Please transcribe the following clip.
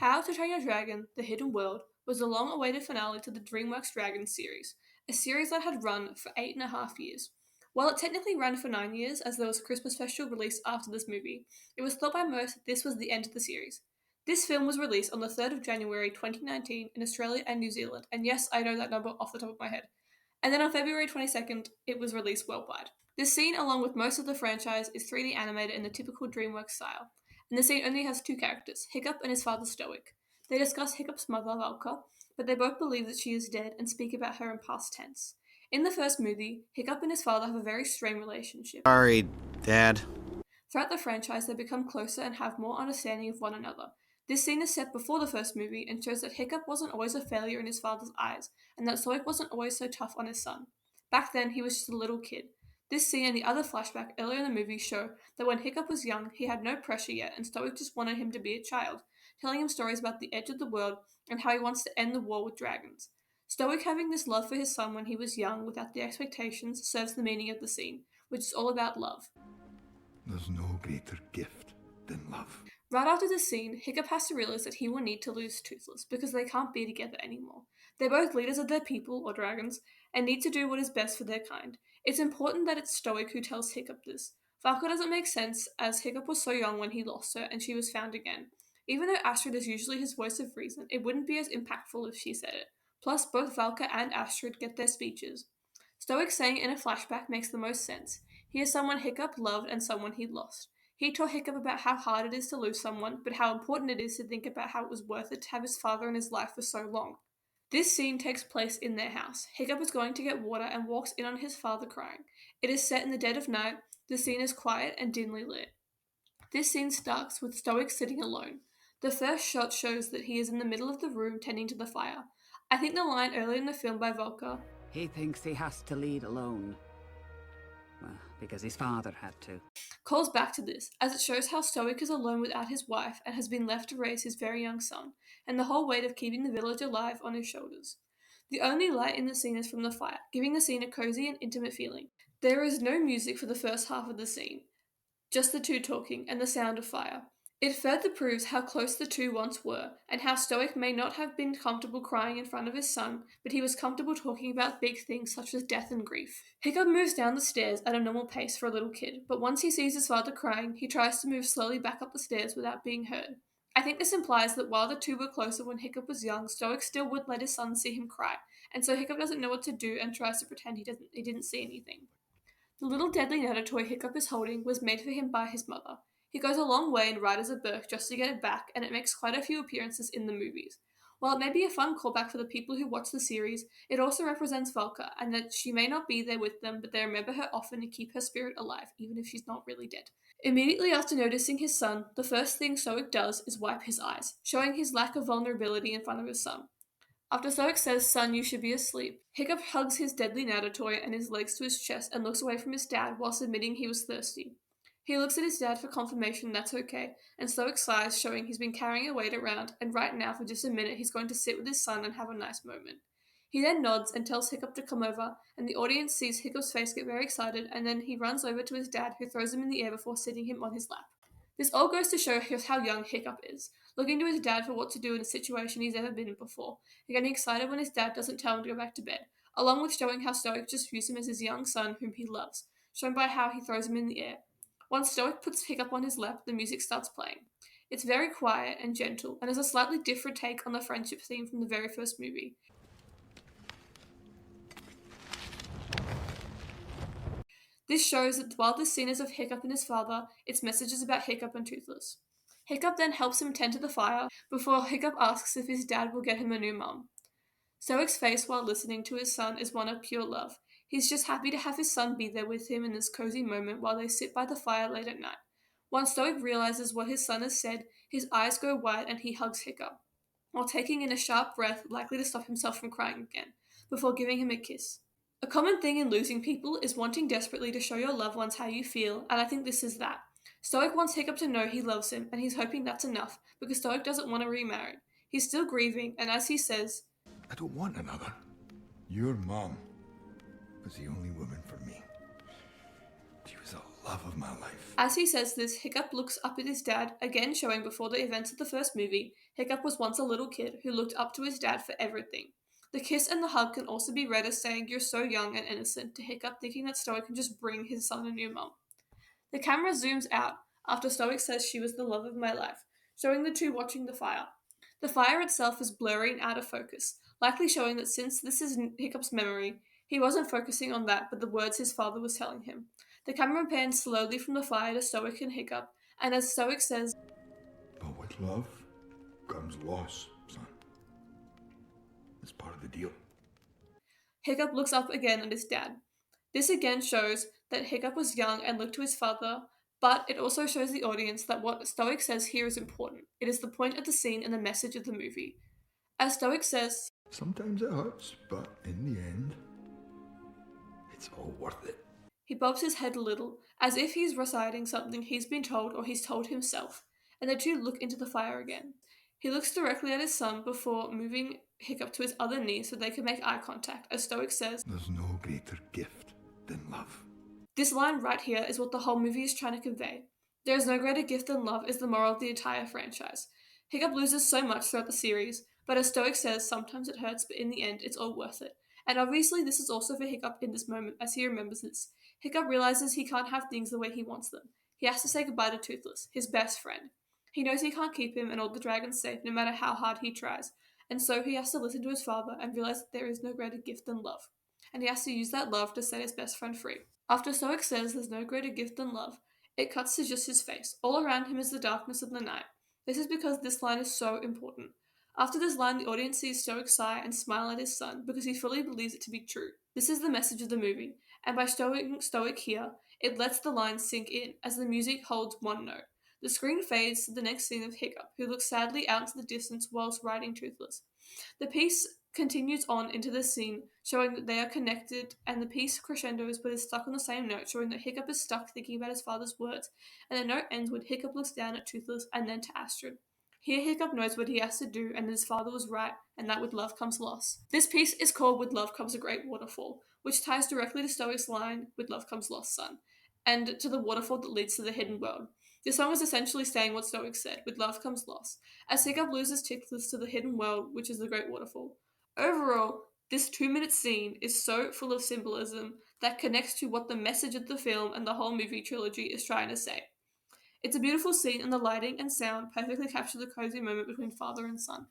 How to Train Your Dragon: The Hidden World was the long-awaited finale to the DreamWorks Dragons series, a series that had run for 8.5 years. While it technically ran for 9 years, as there was a Christmas special released after this movie, it was thought by most that this was the end of the series. This film was released on the 3rd of January 2019 in Australia and New Zealand, and yes, I know that number off the top of my head. And then on February 22nd, it was released worldwide. This scene, along with most of the franchise, is 3D animated in the typical DreamWorks style, and the scene only has two characters, Hiccup and his father Stoic. They discuss Hiccup's mother, Valka, but they both believe that she is dead and speak about her in past tense. In the first movie, Hiccup and his father have a very strained relationship. Sorry, Dad. Throughout the franchise, they become closer and have more understanding of one another. This scene is set before the first movie and shows that Hiccup wasn't always a failure in his father's eyes, and that Stoic wasn't always so tough on his son. Back then, he was just a little kid. This scene and the other flashback earlier in the movie show that when Hiccup was young, he had no pressure yet, and Stoic just wanted him to be a child, telling him stories about the edge of the world and how he wants to end the war with dragons. Stoic having this love for his son when he was young without the expectations serves the meaning of the scene, which is all about love. There's no greater gift than love. Right after this scene, Hiccup has to realize that he will need to lose Toothless because they can't be together anymore. They're both leaders of their people, or dragons, and need to do what is best for their kind. It's important that it's Stoic who tells Hiccup this. Falco doesn't make sense, as Hiccup was so young when he lost her and she was found again. Even though Astrid is usually his voice of reason, it wouldn't be as impactful if she said it. Plus, both Valka and Astrid get their speeches. Stoic saying it in a flashback makes the most sense. He is someone Hiccup loved and someone he lost. He taught Hiccup about how hard it is to lose someone, but how important it is to think about how it was worth it to have his father in his life for so long. This scene takes place in their house. Hiccup is going to get water and walks in on his father crying. It is set in the dead of night. The scene is quiet and dimly lit. This scene starts with Stoic sitting alone. The first shot shows that he is in the middle of the room tending to the fire. I think the line earlier in the film by Volker, He thinks he has to lead alone. Well, because his father had to. calls back to this, as it shows how Stoic is alone without his wife and has been left to raise his very young son, and the whole weight of keeping the village alive on his shoulders. The only light in the scene is from the fire, giving the scene a cozy and intimate feeling. There is no music for the first half of the scene, just the two talking and the sound of fire. It further proves how close the two once were, and how Stoic may not have been comfortable crying in front of his son, but he was comfortable talking about big things such as death and grief. Hiccup moves down the stairs at a normal pace for a little kid, but once he sees his father crying, he tries to move slowly back up the stairs without being heard. I think this implies that while the two were closer when Hiccup was young, Stoic still would let his son see him cry, and so Hiccup doesn't know what to do and tries to pretend he didn't see anything. The little deadly Netta toy Hiccup is holding was made for him by his mother. He goes a long way in Riders of Birk just to get it back, and it makes quite a few appearances in the movies. While it may be a fun callback for the people who watch the series, it also represents Valka, and that she may not be there with them, but they remember her often to keep her spirit alive, even if she's not really dead. Immediately after noticing his son, the first thing Stoic does is wipe his eyes, showing his lack of vulnerability in front of his son. After Stoic says, "Son, you should be asleep," Hiccup hugs his deadly Nada toy and his legs to his chest and looks away from his dad whilst admitting he was thirsty. He looks at his dad for confirmation that's okay, and Stoic sighs, showing he's been carrying a weight around, and right now, for just a minute, he's going to sit with his son and have a nice moment. He then nods and tells Hiccup to come over, and the audience sees Hiccup's face get very excited, and then he runs over to his dad, who throws him in the air before sitting him on his lap. This all goes to show just how young Hiccup is, looking to his dad for what to do in a situation he's never been in before, and getting excited when his dad doesn't tell him to go back to bed, along with showing how Stoic just views him as his young son whom he loves, shown by how he throws him in the air. Once Stoic puts Hiccup on his lap, the music starts playing. It's very quiet and gentle, and is a slightly different take on the friendship theme from the very first movie. This shows that while this scene is of Hiccup and his father, its message is about Hiccup and Toothless. Hiccup then helps him tend to the fire before Hiccup asks if his dad will get him a new mum. Stoic's face while listening to his son is one of pure love. He's just happy to have his son be there with him in this cozy moment while they sit by the fire late at night. Once Stoic realizes what his son has said, his eyes go wide and he hugs Hiccup, while taking in a sharp breath likely to stop himself from crying again, before giving him a kiss. A common thing in losing people is wanting desperately to show your loved ones how you feel, and I think this is that. Stoic wants Hiccup to know he loves him, and he's hoping that's enough, because Stoic doesn't want to remarry. He's still grieving, and as he says, I don't want another. Your mom was the only woman for me. She was the love of my life. As he says this, Hiccup looks up at his dad, again showing before the events of the first movie, Hiccup was once a little kid who looked up to his dad for everything. The kiss and the hug can also be read as saying you're so young and innocent to Hiccup, thinking that Stoic can just bring his son a new mum. The camera zooms out after Stoic says she was the love of my life, showing the two watching the fire. The fire itself is blurry and out of focus, likely showing that since this is Hiccup's memory, he wasn't focusing on that but the words his father was telling him. The camera pans slowly from the fire to Stoic and Hiccup, and as Stoic says, But with love comes loss, son. It's part of the deal. Hiccup looks up again at his dad. This again shows that Hiccup was young and looked to his father, but it also shows the audience that what Stoic says here is important. It is the point of the scene and the message of the movie. As Stoic says, Sometimes it hurts, but in the end, it's all worth it. he bobs his head a little, as if he's reciting something he's been told or he's told himself, and the two look into the fire again. He looks directly at his son before moving Hiccup to his other knee so they can make eye contact, as Stoic says, There's no greater gift than love. this line right here is what the whole movie is trying to convey. There is no greater gift than love is the moral of the entire franchise. Hiccup loses so much throughout the series, but as Stoic says, sometimes it hurts, but in the end, it's all worth it. And obviously, this is also for Hiccup in this moment as he remembers this. Hiccup realizes he can't have things the way he wants them. He has to say goodbye to Toothless, his best friend. He knows he can't keep him and all the dragons safe no matter how hard he tries, and so he has to listen to his father and realize that there is no greater gift than love. And he has to use that love to set his best friend free. After Stoic says there's no greater gift than love, it cuts to just his face. All around him is the darkness of the night. This is because this line is so important. After this line, the audience sees Stoic sigh and smile at his son because he fully believes it to be true. This is the message of the movie, and by showing Stoic here, it lets the line sink in as the music holds one note. The screen fades to the next scene of Hiccup, who looks sadly out into the distance whilst riding Toothless. The piece continues on into the scene, showing that they are connected, and the piece crescendos but is stuck on the same note, showing that Hiccup is stuck thinking about his father's words, and the note ends when Hiccup looks down at Toothless and then to Astrid. Here Hiccup knows what he has to do and that his father was right, and that with love comes loss. This piece is called With Love Comes a Great Waterfall, which ties directly to Stoic's line, With Love Comes Loss, son, and to the waterfall that leads to the hidden world. The song is essentially saying what Stoic said, with love comes loss, as Hiccup loses Toothless to the hidden world, which is the Great Waterfall. Overall, this 2-minute scene is so full of symbolism that connects to what the message of the film and the whole movie trilogy is trying to say. It's a beautiful scene, and the lighting and sound perfectly capture the cozy moment between father and son.